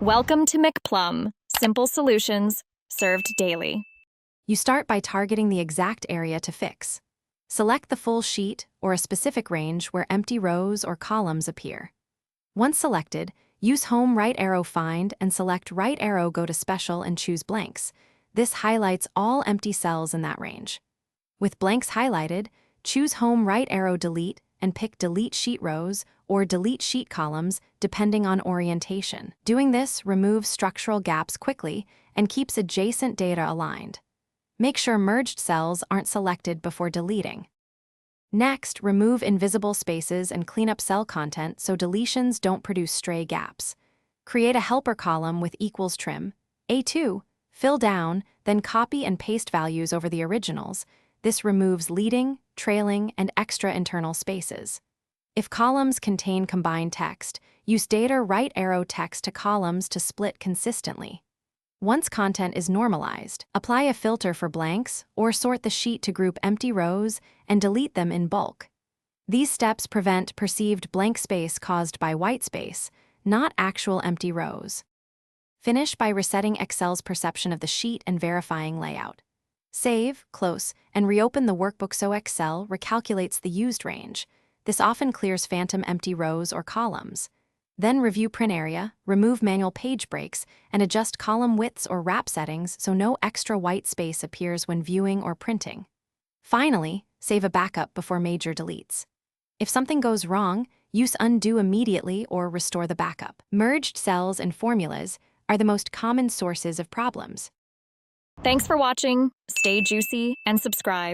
Welcome to McPlum, simple solutions served daily. You start by targeting the exact area to fix. Select the full sheet or a specific range where empty rows or columns appear. Once selected, use Home right arrow find and select right arrow go to special and choose blanks. This highlights all empty cells in that range. With blanks highlighted, choose Home right arrow delete and pick delete sheet rows or delete sheet columns depending on orientation. Doing this removes structural gaps quickly and keeps adjacent data aligned. Make sure merged cells aren't selected before deleting. Next, remove invisible spaces and clean up cell content so deletions don't produce stray gaps. Create a helper column with equals trim, A2, fill down, then copy and paste values over the originals. This removes leading, trailing, and extra internal spaces. If columns contain combined text, use data right arrow text to columns to split consistently. Once content is normalized, apply a filter for blanks or sort the sheet to group empty rows and delete them in bulk. These steps prevent perceived blank space caused by whitespace, not actual empty rows. Finish by resetting Excel's perception of the sheet and verifying layout. Save, close, and reopen the workbook so Excel recalculates the used range. This often clears phantom empty rows or columns. Then review print area, remove manual page breaks, and adjust column widths or wrap settings so no extra white space appears when viewing or printing. Finally, save a backup before major deletes. If something goes wrong, use undo immediately or restore the backup. Merged cells and formulas are the most common sources of problems. Thanks for watching. Stay juicy and subscribe.